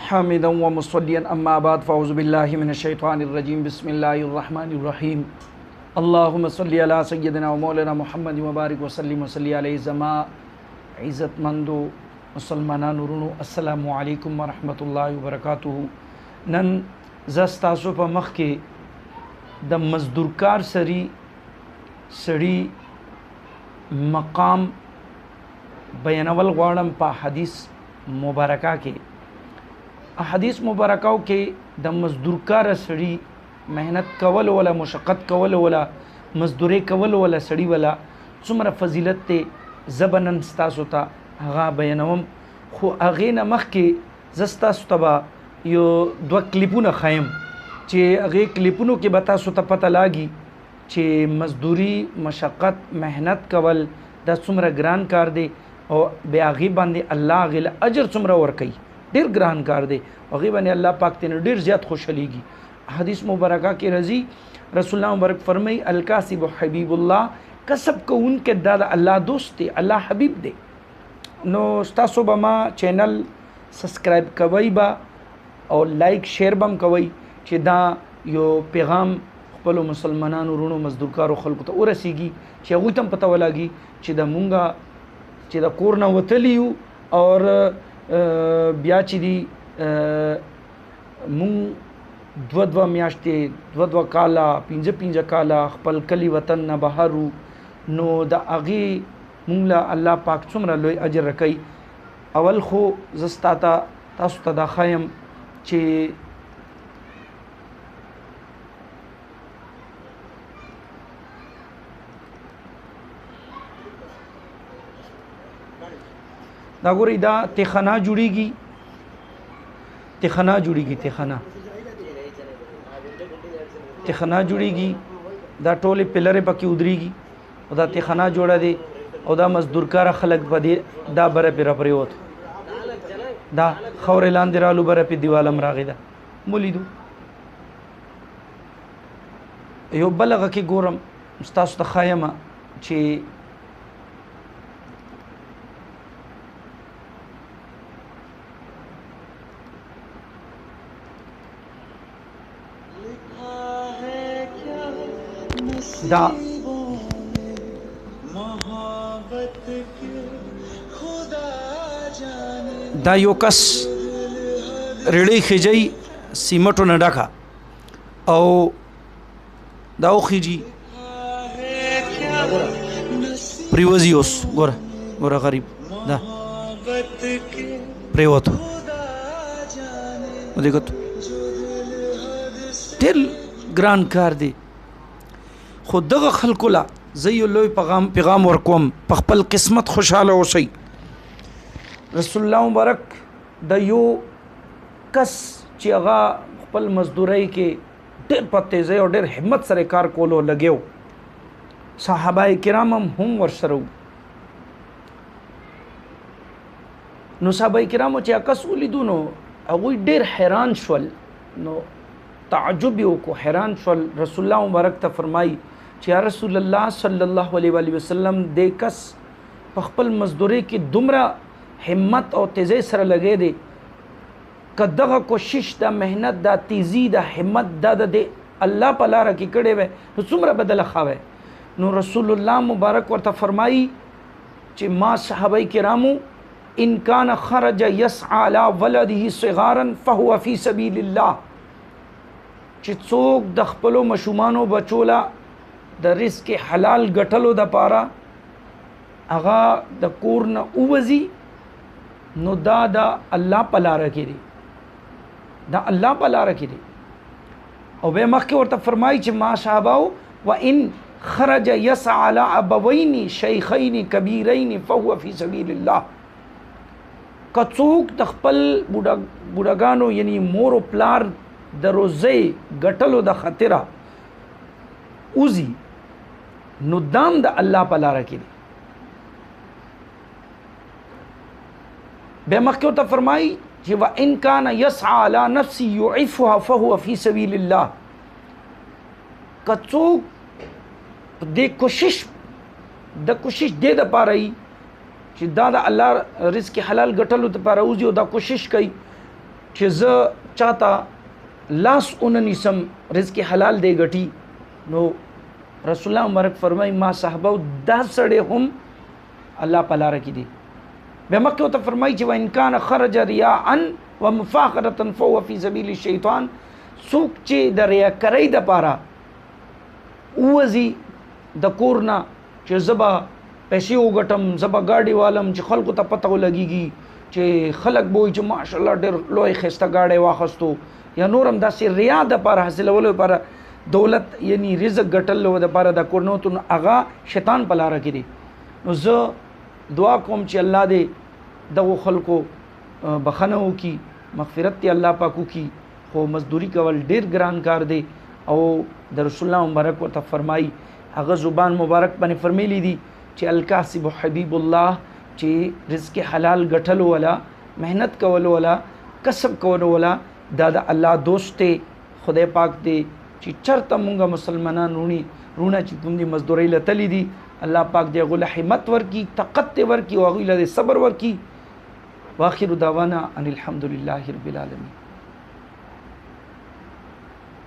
حامدا ومصليا اما بعد فاعوذ بالله من الشيطان الرجيم بسم الله الرحمن الرحيم اللهم صل على سيدنا ومولانا محمد وبارك وسلم علیہ زما عزت مندو مسلمانانو ورونو السلام علیکم ورحمۃ اللہ وبرکاتہ. نن زستاسو په مخ کې د مزدورکار سړي مقام بیانول غواړم په حدیث مبارکه کې. حدیث مبارکاو کې د مزدورکار سړي محنت کول ولا مشقت کول ولا مزدوري کول ولا سړي ولا څومره فضیلت ته زبنن ستاسو ته هغه بیانوم. خو هغې نه مخکې زه ستاسو ته به یو دوه کلیپونه ښیم چې هغې کلیپونو کې به تاسو ته پته لاګي چې مزدوري مشقت محنت کول دا څومره ګران کار دی او بیا هغې باندې الله هغې له اجر څومره ورکوي. ډېر ګران کار دی او هغې باندې الله پاک تېنه ډېر زیات خوشحالیږي. حدیث مبارکه کې راځي رسول الله مبارک فرمایي الکاسب حبیب الله، کسب کوونکی دا د الله دوست دی، الله حبیب دی. نو ستاسو به ما چینل سبسکرایب کوئ به او لایک شیر به هم کوئ چې دا یو پیغام خپلو مسلمانانو وروڼو مزدورکارو خلکو ته ورسیږي چې هغوی ته هم پته ولګي چې د مونږه چې د کور نه وتلي یو اور بیا چې دی مونږ دوه میاشتې دوه کاله پنځه کاله خپل کلی وطن نه بهر وو، نو د هغې مونږ له الله پاک څومره لوی اجر راکوي. اول خو زه تاسو ته دا ښایم چې دا ګورئ دا تخانه جوړیږي تخانه جوړیږي دا ټولې پلرې پکې ودرېږي او دا تخانه جوړه دی او دا مزدورکاره خلک په دې دا بره پې راپرېوت، دا خاورې لاندې رالو بره پې دیوال هم راغې ده مو لیدو. یو بل هغه کې ګورم ستاسو ته ښایمه چې دا یو کس ریړۍ خیجی سیمټو نه ډکه او دا وخیجي پریوزي اوس ګوره غریب دا پریوتو ودې کتو ډېر ګران کار دی. خو دغه خلکو له زه یو لوی پیغام ورکوم په خپل قسمت خوشحاله اوسئ. رسول الله مبارک د یو کس چې هغه خپل مزدورۍ کې ډېر په تیزۍ او ډېر همت سره کار کولو لګیو، صحابه کرام هم ورسره وو. نو صحابه کرامو چې کس ولیدو نو هغوی ډېر حیران شول، نو تعجب یې وکړو، حیران شول. رسول الله مبارک ته فرمایي چې یا رسول الله صلی الله علیه وسلم دې کس په خپل مزدورۍ کې دومره همت او تیزی سره لګی دی، که دغه کوشش دا محنت دا تیزی دا همت دا د الله په لاره کې کړی وی نو څومره بدله ښه وی. نو رسول الله مبارک ورته فرمایي چې ما صحابه کرامو ان کان خرج یسعى علی ولده صغارا فهو فی سبیل الله، چې څوک د خپلو مشومانو بچوله د رزق حلال ګټلو دپاره هغه د کور نه ووځي نو دا د الله په لاره کې دی، دا الله په لاره کې دی. او بیا مخکې ورته فرمایي چې ما صحابه وان خرج یسعى علی ابوین شیخین کبیرین فهو فی سبیل الله، که څوک د خپل بوډاګانو یعنی مور و پلار د روزۍ ګټلو د خاطره وځي نو دام د الله په لاره کې دی. بیا مخکې ورته فرمایي چې وان کان یسعى علی نفسه یعفها فهو فی سبیل الله، که څوک د کوشش دې دپاره چې دا د الله رزق حلال ګټلو دپاره وځي او دا کوشش کوي چې زه چاته لاس اوننیسم رزق حلال دی ګټي، نو رسول الله مبارک فرمای ما صحابه دا سړی هم الله په لاره کې دی. بیا مکه ورته فرمایي چې وان کان خرج ریاء ومفاخرة فهو فی سبیل الشیطان، څوک چې د ریاکارۍ دپاره ووځي د کور نه چې زه به پیسې وګټم، زه به گاډي والم چې خلکو ته پته ولګېږي، چې خلک به وایي چې ماشاءالله ډېر لوی ښایسته گاډی واخیستو، یا نور هم داسې ریا دپاره حاصلولو لپاره دولت یعنی رزق ګټلو دپاره د کور نه وتو، نو هغه شیطان په لاره کې دی. نو زه دعا کوم چې الله دې دغو خلکو بخنه وکړي، مغفرت دې الله پاک وکړي. خو مزدوري کول ډېر ګران کار دی، او د رسول الله مبارک ورته فرمایي، هغه زبان مبارک باندې فرمیلی دي چې الکاسب حبیب الله، چې رزق حلال ګټلو والا، محنت کولو والا، کسب کولو والا دا د الله دوست دی. خدای پاک دی چې چرته مونږه مسلمانان رونه چې کوم دي مزدورۍ لتلی دي، الله پاک دې هغو له همت ورکړي، طاقت دې ورکړي، او هغوی له صبر ورکړي. واخر دعوانا ان الحمد لله رب العالمین.